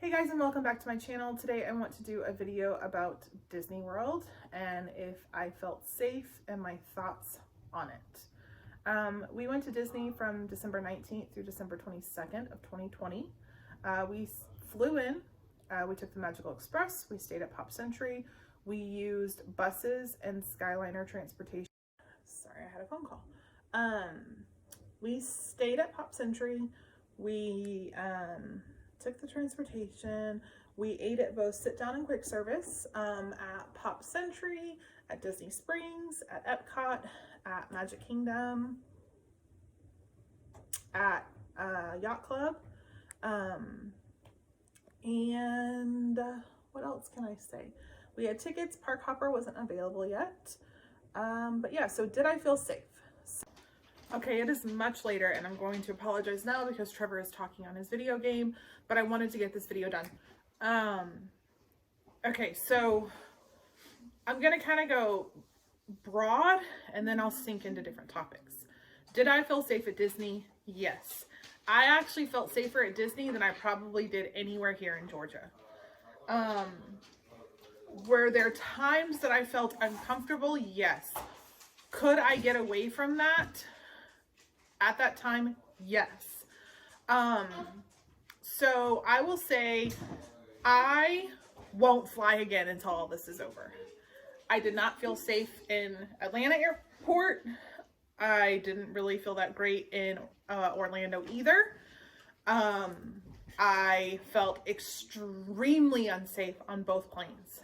Hey guys, and welcome back to my channel. Today I want to do a video about Disney World and if I felt safe and my thoughts on it. We went to Disney from December 19th through December 22nd of 2020. We flew in, we took the Magical Express, we stayed at Pop Century, we used buses and Skyliner transportation. Sorry, I had a phone call. We stayed at Pop Century, we took the transportation, we ate at both sit down and quick service at Pop Century, at Disney Springs, at Epcot, at Magic Kingdom, at Yacht Club, and what else can I say? We had tickets, Park Hopper wasn't available yet, but yeah, so did I feel safe? Okay, it is much later and I'm going to apologize now because Trevor is talking on his video game, but I wanted to get this video done. Okay, so I'm gonna kind of go broad and then I'll sink into different topics. Did I feel safe at Disney? Yes. I actually felt safer at Disney than I probably did anywhere here in Georgia. Were there times that I felt uncomfortable? Yes. Could I get away from that? At that time, yes. So I will say I won't fly again until all this is over. I did not feel safe in Atlanta Airport. I didn't really feel that great in Orlando either. I felt extremely unsafe on both planes.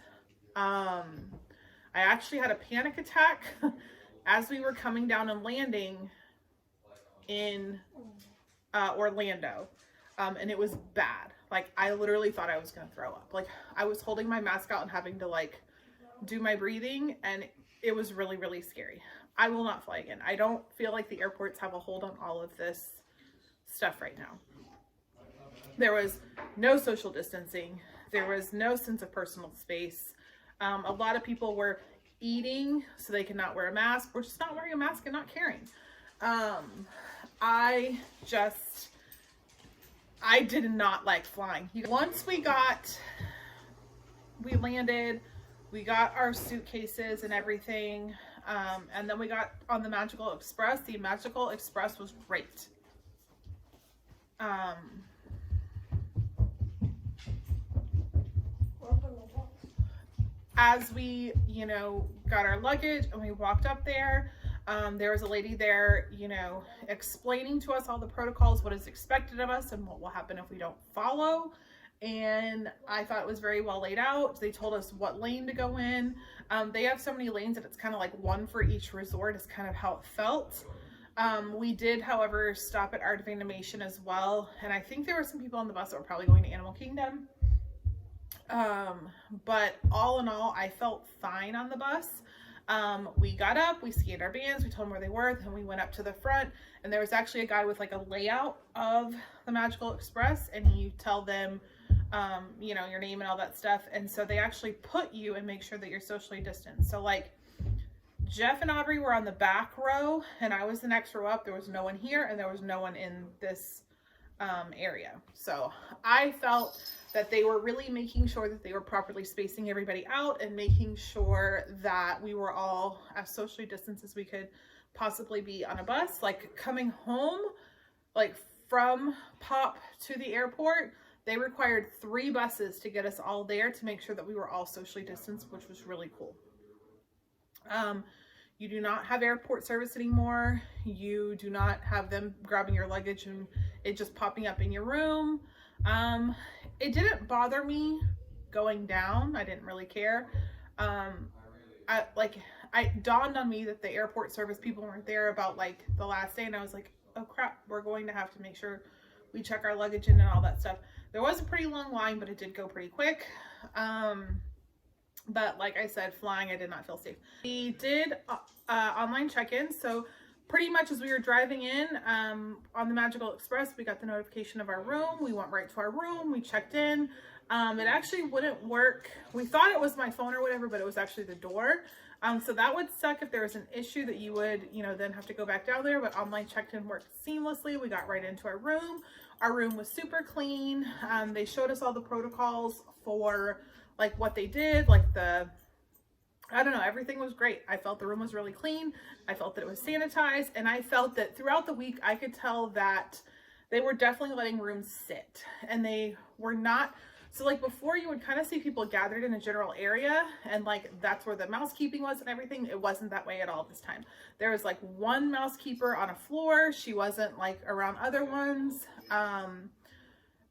I actually had a panic attack as we were coming down and landing in Orlando, and it was bad. Like, I literally thought I was gonna throw up. Like, I was holding my mask out and having to like do my breathing, and it was really, really scary. I will not fly again. I don't feel like the airports have a hold on all of this stuff right now. There was no social distancing. There was no sense of personal space. A lot of people were eating so they could not wear a mask, or just not wearing a mask and not caring. I did not like flying. Once we landed, we got our suitcases and everything, and then we got on the Magical Express. The Magical Express was great. As we, got our luggage and we walked up there, there was a lady there, explaining to us all the protocols, what is expected of us and what will happen if we don't follow. And I thought it was very well laid out. They told us what lane to go in. They have so many lanes that it's kind of like one for each resort is kind of how it felt. We did, however, stop at Art of Animation as well. And I think there were some people on the bus that were probably going to Animal Kingdom. But all in all, I felt fine on the bus. We got up, we scanned our bands, we told them where they were, then we went up to the front, and there was actually a guy with like a layout of the Magical Express, and you tell them, your name and all that stuff. And so they actually put you and make sure that you're socially distanced. So like Jeff and Aubrey were on the back row and I was the next row up. There was no one here and there was no one in this area. So I felt that they were really making sure that they were properly spacing everybody out and making sure that we were all as socially distanced as we could possibly be on a bus. Like coming home, like from Pop to the airport, they required 3 buses to get us all there to make sure that we were all socially distanced, which was really cool. You do not have airport service anymore. You do not have them grabbing your luggage and it just popping up in your room. It didn't bother me going down. I didn't really care. It dawned on me that the airport service people weren't there about like the last day, and I was like, oh crap, we're going to have to make sure we check our luggage in and all that stuff. There was a pretty long line, but it did go pretty quick. But like I said, flying, I did not feel safe. We did online check-in. So pretty much as we were driving in on the Magical Express, we got the notification of our room. We went right to our room. We checked in. It actually wouldn't work. We thought it was my phone or whatever, but it was actually the door. So that would suck if there was an issue that you would, then have to go back down there. But online check-in worked seamlessly. We got right into our room. Our room was super clean. They showed us all the protocols for like what they did, like I don't know, everything was great. I felt the room was really clean. I felt that it was sanitized, and I felt that throughout the week, I could tell that they were definitely letting rooms sit, and they were not. So like before, you would kind of see people gathered in a general area, and like that's where the mousekeeping was and everything. It wasn't that way at all this time. There was like one mousekeeper on a floor. She wasn't like around other ones.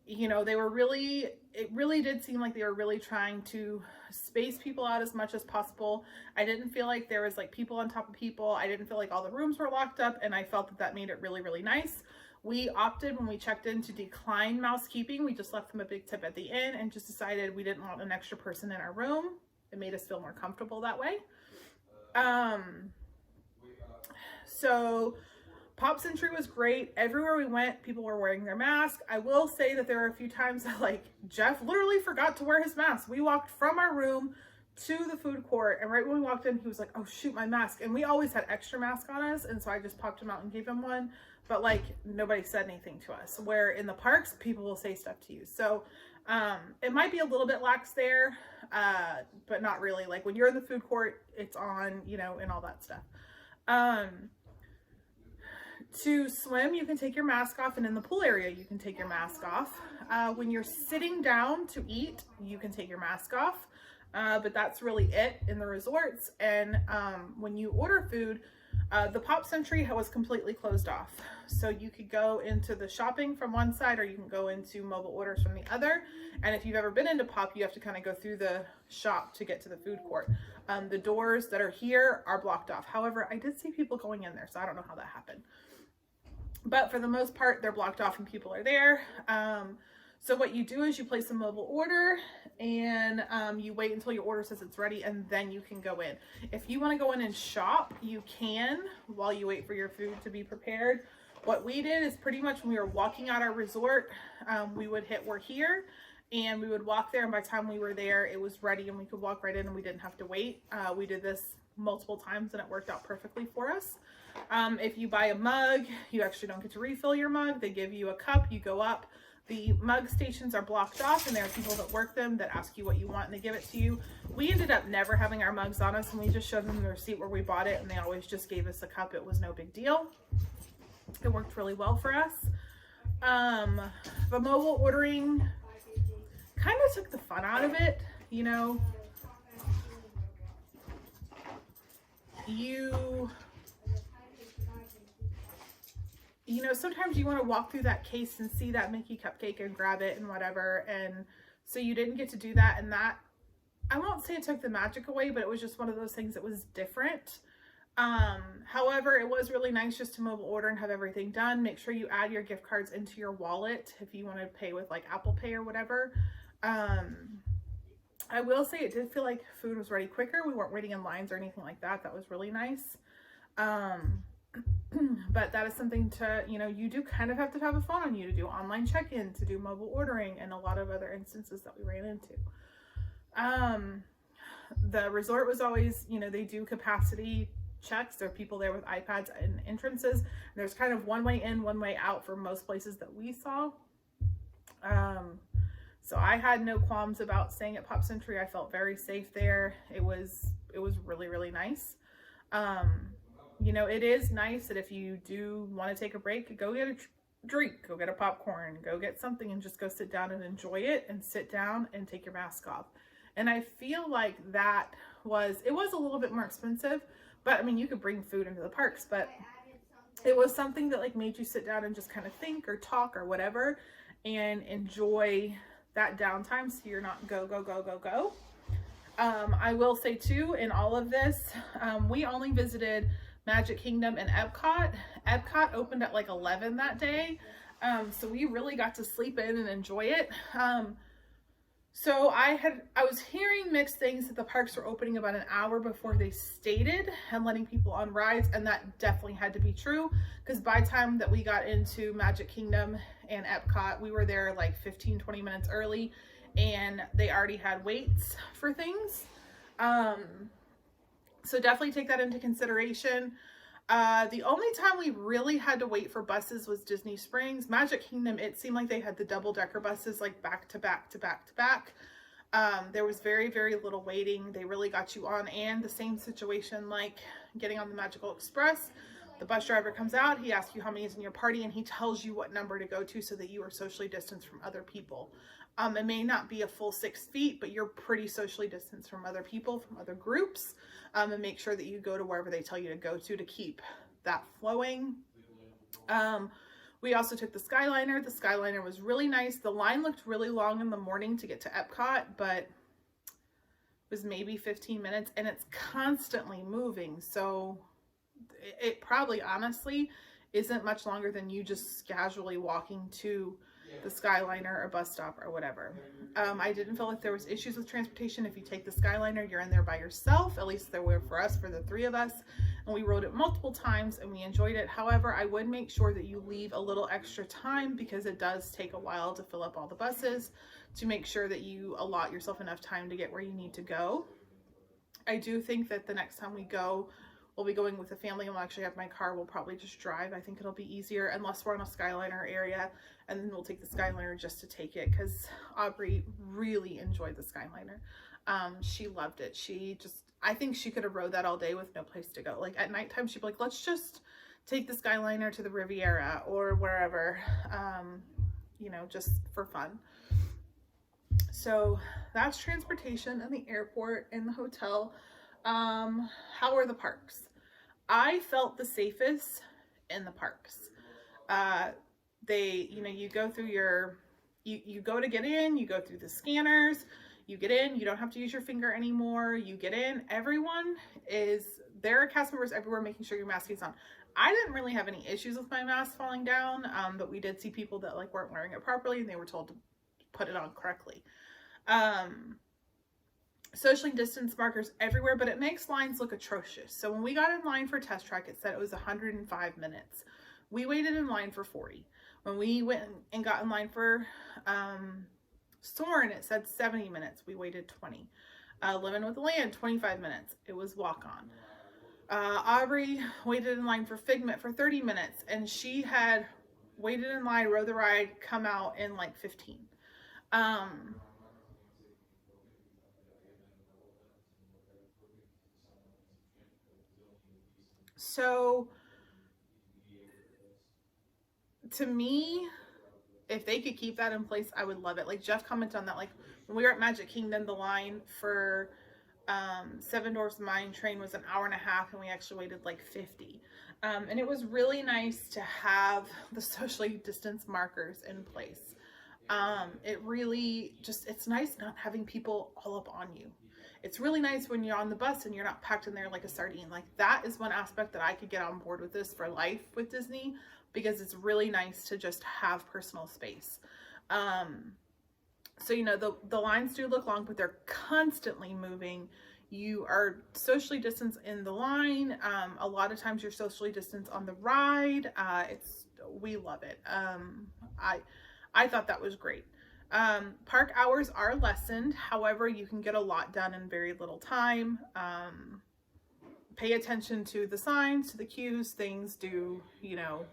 You know, it really did seem like they were really trying to space people out as much as possible. I didn't feel like there was like people on top of people. I didn't feel like all the rooms were locked up, and I felt that that made it really, really nice. We opted when we checked in to decline mousekeeping. We just left them a big tip at the end and just decided we didn't want an extra person in our room. It made us feel more comfortable that way. So Pop Century was great. Everywhere we went, people were wearing their mask. I will say that there were a few times that like Jeff literally forgot to wear his mask. We walked from our room to the food court, and right when we walked in, he was like, oh shoot, my mask. And we always had extra masks on us, and so I just popped him out and gave him one. But like nobody said anything to us, where in the parks, people will say stuff to you. So it might be a little bit lax there, but not really. Like when you're in the food court, it's on, you know, and all that stuff. To swim, you can take your mask off, and in the pool area, you can take your mask off. When you're sitting down to eat, you can take your mask off, but that's really it in the resorts. And when you order food, the Pop Century was completely closed off. So you could go into the shopping from one side, or you can go into mobile orders from the other. And if you've ever been into Pop, you have to kind of go through the shop to get to the food court. The doors that are here are blocked off. However, I did see people going in there, so I don't know how that happened. But for the most part, they're blocked off and people are there. So what you do is you place a mobile order, and you wait until your order says it's ready, and then you can go in. If you want to go in and shop, you can while you wait for your food to be prepared. What we did is pretty much when we were walking out our resort, we would hit we're here, and we would walk there, and by the time we were there, it was ready and we could walk right in and we didn't have to wait. We did this multiple times and it worked out perfectly for us. If you buy a mug, you actually don't get to refill your mug. They give you a cup, you go up. The mug stations are blocked off, and there are people that work them that ask you what you want and they give it to you. We ended up never having our mugs on us, and we just showed them the receipt where we bought it, and they always just gave us a cup. It was no big deal. It worked really well for us. The mobile ordering kind of took the fun out of it, you know. You know, sometimes you want to walk through that case and see that Mickey cupcake and grab it and whatever. And so you didn't get to do that. And that, I won't say it took the magic away, but it was just one of those things that was different. However, it was really nice just to mobile order and have everything done. Make sure you add your gift cards into your wallet if you want to pay with like Apple Pay or whatever. I will say it did feel like food was ready quicker. We weren't waiting in lines or anything like that. That was really nice. But that is something to, you know, you do kind of have to have a phone on you to do online check-in, to do mobile ordering, and a lot of other instances that we ran into. The resort was always, you know, they do capacity checks. There are people there with iPads and entrances. There's kind of one way in, one way out for most places that we saw. So I had no qualms about staying at Pop Century. I felt very safe there. It was really, really nice. You know, it is nice that if you do want to take a break, go get a drink, go get a popcorn, go get something and just go sit down and enjoy it, and sit down and take your mask off. And I feel like it was a little bit more expensive, but I mean, you could bring food into the parks, but it was something that like made you sit down and just kind of think or talk or whatever and enjoy that downtime, so you're not go. I will say too, in all of this, we only visited Magic Kingdom and Epcot. Epcot opened at like 11 that day, so we really got to sleep in and enjoy it. So I was hearing mixed things that the parks were opening about an hour before they stated and letting people on rides, and that definitely had to be true, because by the time that we got into Magic Kingdom and Epcot, we were there like 15-20 minutes early, and they already had waits for things. So definitely take that into consideration. The only time we really had to wait for buses was Disney Springs. Magic Kingdom, it seemed like they had the double-decker buses like back to back to back to back. There was very, very little waiting. They really got you on, and the same situation like getting on the Magical Express. The bus driver comes out, he asks you how many is in your party, and he tells you what number to go to so that you are socially distanced from other people. It may not be a full 6 feet, but you're pretty socially distanced from other people, from other groups, and make sure that you go to wherever they tell you to go to keep that flowing. We also took the Skyliner. The Skyliner was really nice. The line looked really long in the morning to get to Epcot, but it was maybe 15 minutes, and it's constantly moving. So it probably honestly isn't much longer than you just casually walking to the Skyliner or bus stop or whatever. I didn't feel like there was issues with transportation. If you take the Skyliner, you're in there by yourself. At least there were for us, for the 3 of us. And we rode it multiple times and we enjoyed it. However, I would make sure that you leave a little extra time, because it does take a while to fill up all the buses, to make sure that you allot yourself enough time to get where you need to go. I do think that the next time we go, we'll be going with a family, and we'll actually have my car. We'll probably just drive. I think it'll be easier, unless we're on a Skyliner area, and then we'll take the Skyliner just to take it, because Aubrey really enjoyed the Skyliner. She loved it. I think she could have rode that all day with no place to go. Like at nighttime, she'd be like, let's just take the Skyliner to the Riviera or wherever, you know, just for fun. So that's transportation and the airport and the hotel. How are the parks? I felt the safest in the parks. You know, you go through you go to get in, you go through the scanners, you get in, you don't have to use your finger anymore. You get in, there are cast members everywhere making sure your mask is on. I didn't really have any issues with my mask falling down, but we did see people that like weren't wearing it properly, and they were told to put it on correctly. Socially distanced markers everywhere, but it makes lines look atrocious. So when we got in line for Test Track, it said it was 105 minutes. We waited in line for 40. When we went and got in line for Soarin', it said 70 minutes. We waited 20. Living with the Land, 25 minutes. It was walk-on. Aubrey waited in line for Figment for 30 minutes, and she had waited in line, rode the ride, come out in like 15. So to me, if they could keep that in place, I would love it. Like Jeff commented on that, like when we were at Magic Kingdom, the line for Seven Dwarfs Mine Train was an hour and a half, and we actually waited like 50. And it was really nice to have the socially distanced markers in place. It really it's nice not having people all up on you. It's really nice when you're on the bus and you're not packed in there like a sardine. Like that is one aspect that I could get on board with this for life with Disney, because it's really nice to just have personal space. So, you know, the lines do look long, but they're constantly moving. You are socially distanced in the line. A lot of times you're socially distanced on the ride. We love it. I thought that was great. Park hours are lessened. However, you can get a lot done in very little time. Pay attention to the signs, to the cues. Things do, you know,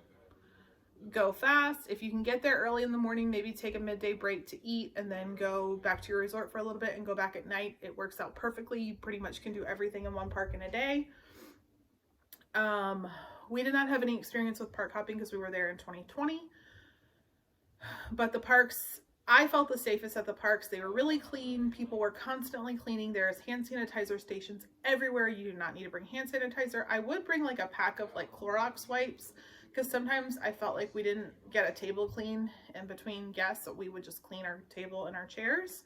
go fast. If you can get there early in the morning, maybe take a midday break to eat and then go back to your resort for a little bit and go back at night. It works out perfectly. You pretty much can do everything in one park in a day. We did not have any experience with park hopping because we were there in 2020. But the parks, I felt the safest at the parks. They were really clean. People were constantly cleaning. There's hand sanitizer stations everywhere. You do not need to bring hand sanitizer. I would bring like a pack of like Clorox wipes, because sometimes I felt like we didn't get a table clean in between guests, so we would just clean our table and our chairs.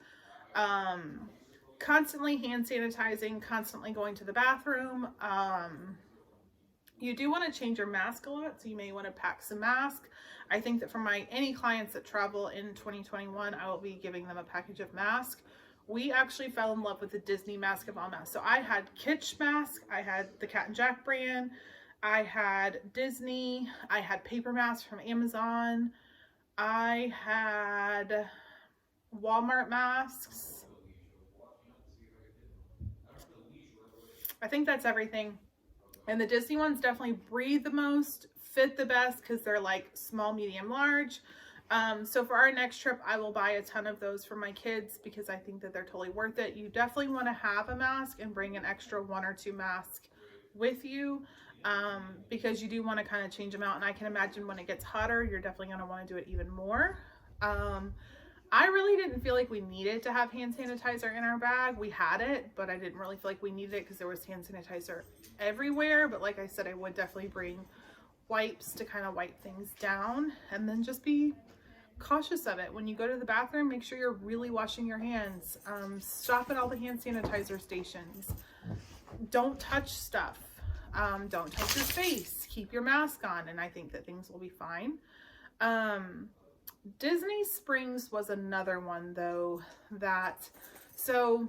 Constantly hand sanitizing, constantly going to the bathroom. You do want to change your mask a lot, so you may want to pack some masks. I think that for any clients that travel in 2021, I will be giving them a package of masks. We actually fell in love with the Disney mask of all masks. So I had Kitsch mask, I had the Cat and Jack brand, I had Disney, I had paper masks from Amazon, I had Walmart masks. I think that's everything. And the Disney ones definitely breathe the most, fit the best because they're like small, medium, large. So for our next trip, I will buy a ton of those for my kids because I think that they're totally worth it. You definitely want to have a mask and bring an extra 1 or 2 masks with you, because you do want to kind of change them out. And I can imagine when it gets hotter, you're definitely going to want to do it even more. I really didn't feel like we needed to have hand sanitizer in our bag. We had it, but I didn't really feel like we needed it because there was hand sanitizer everywhere. But like I said, I would definitely bring wipes to kind of wipe things down, and then just be cautious of it. When you go to the bathroom, make sure you're really washing your hands. Stop at all the hand sanitizer stations. Don't touch stuff. Don't touch your face. Keep your mask on, and I think that things will be fine. Disney Springs was another one though that, so,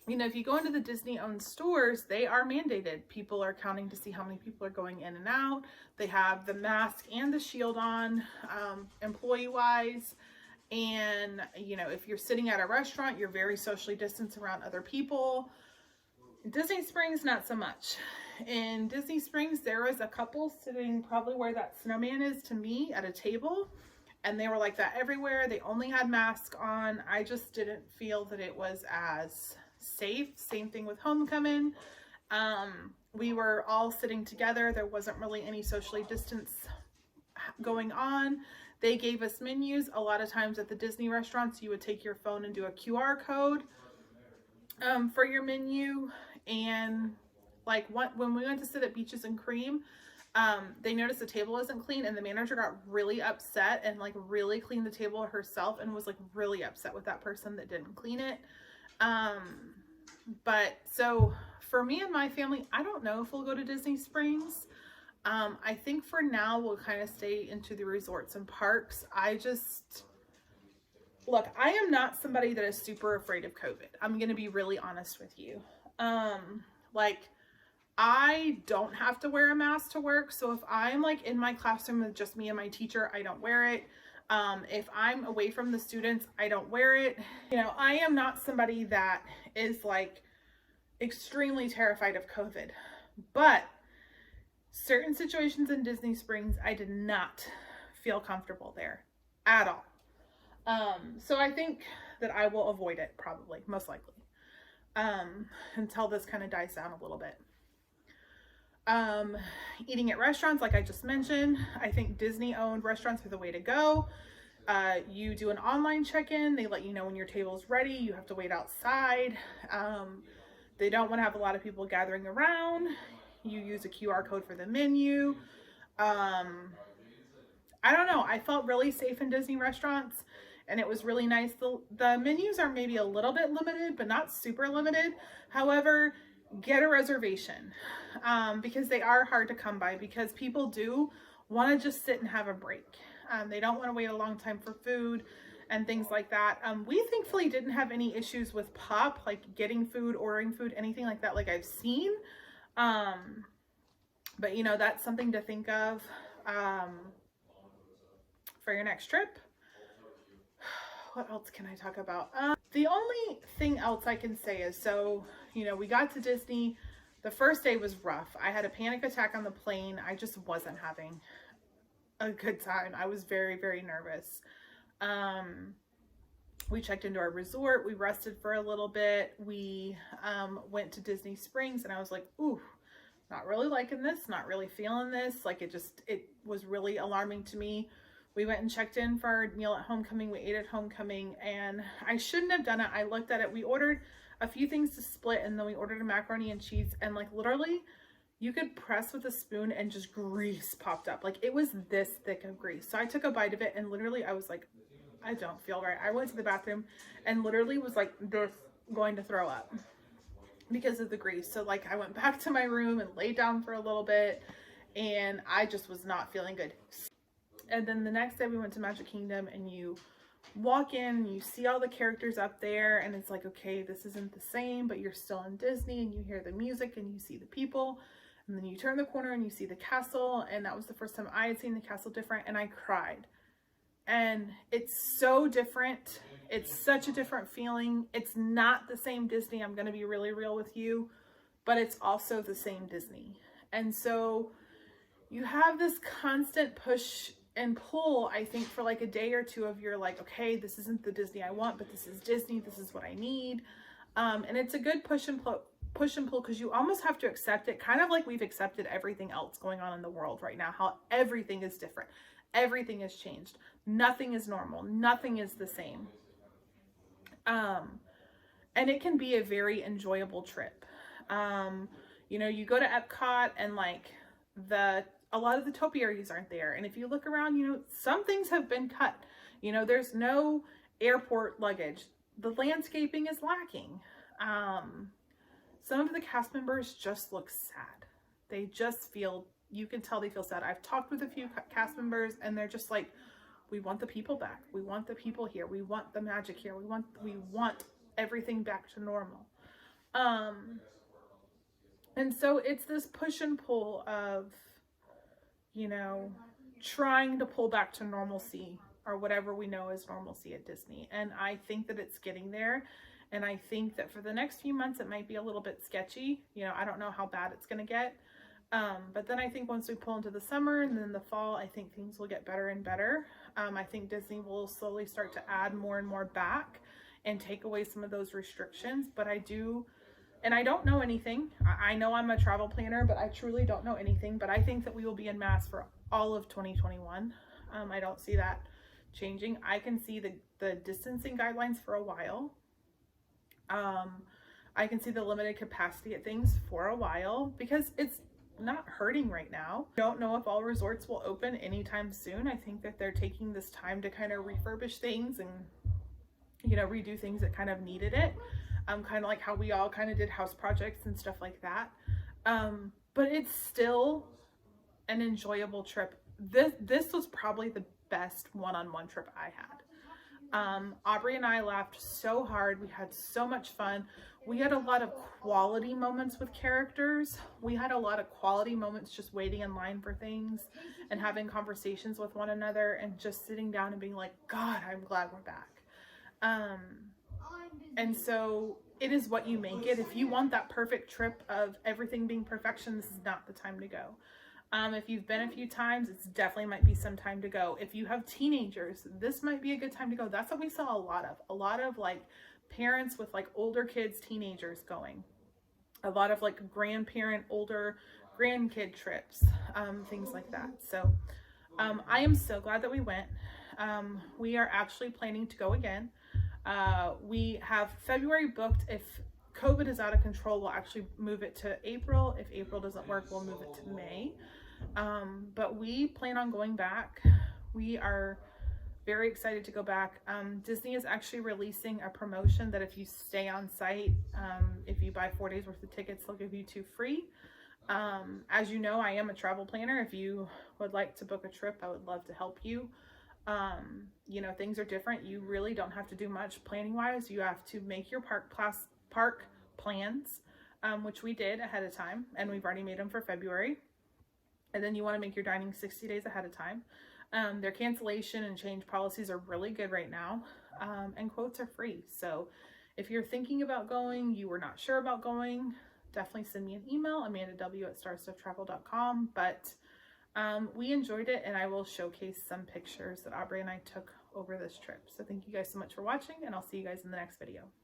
you know, if you go into the Disney owned stores, they are mandated. People are counting to see how many people are going in and out. They have the mask and the shield on, employee wise. And, you know, if you're sitting at a restaurant, you're very socially distanced around other people. In Disney Springs, not so much. In Disney Springs, there was a couple sitting probably where that snowman is to me at a table. And they were like that everywhere. They only had masks on. I just didn't feel that it was as safe. Same thing with homecoming. We were all sitting together. There wasn't really any socially distance going on. They gave us menus. A lot of times at the Disney restaurants, you would take your phone and do a QR code for your menu. And like when we went to sit at Beaches and Cream, they noticed the table wasn't clean, and the manager got really upset and like really cleaned the table herself and was like really upset with that person that didn't clean it. But so for me and my family, I don't know if we'll go to Disney Springs. I think for now we'll kind of stay into the resorts and parks. Look, I am not somebody that is super afraid of COVID. I'm going to be really honest with you. Like, I don't have to wear a mask to work. So if I'm like in my classroom with just me and my teacher, I don't wear it. If I'm away from the students, I don't wear it. You know, I am not somebody that is like extremely terrified of COVID, but certain situations in Disney Springs, I did not feel comfortable there at all. So I think that I will avoid it probably, most likely, until this kind of dies down a little bit. Eating at restaurants, like I just mentioned, I think Disney owned restaurants are the way to go. You do an online check-in. They let you know when your table is ready. You have to wait outside. They don't want to have a lot of people gathering around. You use a QR code for the menu. I don't know. I felt really safe in Disney restaurants, and it was really nice. The menus are maybe a little bit limited, but not super limited. However, get a reservation, because they are hard to come by, because people do want to just sit and have a break. They don't want to wait a long time for food and things like that. We thankfully didn't have any issues with POP, like getting food, ordering food, anything like that, like I've seen. But you know, that's something to think of for your next trip. What else can I talk about? The only thing else I can say is, so, you know, we got to Disney. The first day was rough. I had a panic attack on the plane. I just wasn't having a good time. I was very, very nervous. We checked into our resort. We rested for a little bit. We went to Disney Springs, and I was like, ooh, not really liking this, not really feeling this. Like it was really alarming to me. We went and checked in for our meal at homecoming. We ate at homecoming, and I shouldn't have done it. I looked at it. We ordered a few things to split, and then we ordered a macaroni and cheese, and like literally you could press with a spoon and just grease popped up. Like it was this thick of grease. So I took a bite of it, and literally I was like, I don't feel right. I went to the bathroom and literally was like this, going to throw up because of the grease. So like I went back to my room and laid down for a little bit, and I just was not feeling good. And then the next day we went to Magic Kingdom, and you walk in and you see all the characters up there, and it's like, okay, this isn't the same, but you're still in Disney, and you hear the music and you see the people, and then you turn the corner and you see the castle. And that was the first time I had seen the castle different, and I cried. And it's so different. It's such a different feeling. It's not the same Disney. I'm going to be really real with you, but it's also the same Disney. And so you have this constant push and pull, I think, for like a day or two of you're like, okay, this isn't the Disney I want, but this is Disney, this is what I need. And it's a good push and pull because you almost have to accept it, kind of like we've accepted everything else going on in the world right now, how everything is different, everything has changed, nothing is normal, nothing is the same. And it can be a very enjoyable trip. You know, you go to Epcot and like a lot of the topiaries aren't there, and if you look around, you know, some things have been cut. You know, there's no airport luggage, the landscaping is lacking. Some of the cast members just look sad. They just feel, you can tell they feel sad. I've talked with a few cast members and they're just like, we want the people back, we want the people here, we want the magic here, we want everything back to normal. And so it's this push and pull of, you know, trying to pull back to normalcy, or whatever we know as normalcy at Disney. And I think that it's getting there. And I think that for the next few months, it might be a little bit sketchy. You know, I don't know how bad it's going to get. But then I think once we pull into the summer and then the fall, I think things will get better and better. I think Disney will slowly start to add more and more back and take away some of those restrictions. But I do, and I don't know anything. I know I'm a travel planner, but I truly don't know anything. But I think that we will be in mass for all of 2021. I don't see that changing. I can see the distancing guidelines for a while. I can see the limited capacity at things for a while because it's not hurting right now. Don't know if all resorts will open anytime soon. I think that they're taking this time to kind of refurbish things and, you know, redo things that kind of needed it. Kind of like how we all kind of did house projects and stuff like that. But it's still an enjoyable trip. This was probably the best one-on-one trip I had. Aubrey and I laughed so hard. We had so much fun. We had a lot of quality moments with characters. We had a lot of quality moments just waiting in line for things and having conversations with one another and just sitting down and being like, God, I'm glad we're back. And so it is what you make it. If you want that perfect trip of everything being perfection, this is not the time to go. If you've been a few times, it's definitely might be some time to go. If you have teenagers, this might be a good time to go. That's what we saw a lot of like parents with like older kids, teenagers going, a lot of like grandparent, older grandkid trips, things like that. So, I am so glad that we went. We are actually planning to go again. We have February booked. If COVID is out of control, we'll actually move it to April. If April doesn't work, we'll move it to May. But we plan on going back. We are very excited to go back. Disney is actually releasing a promotion that if you stay on site, if you buy 4 days worth of tickets, they'll give you 2 free. As you know, I am a travel planner. If you would like to book a trip, I would love to help you. You know, things are different. You really don't have to do much planning wise. You have to make your park plans, which we did ahead of time, and we've already made them for February. And then you want to make your dining 60 days ahead of time. Their cancellation and change policies are really good right now, and quotes are free. So if you're thinking about going, you were not sure about going, definitely send me an email, amandaw@starstufftravel.com. But we enjoyed it, and I will showcase some pictures that Aubrey and I took over this trip. So thank you guys so much for watching, and I'll see you guys in the next video.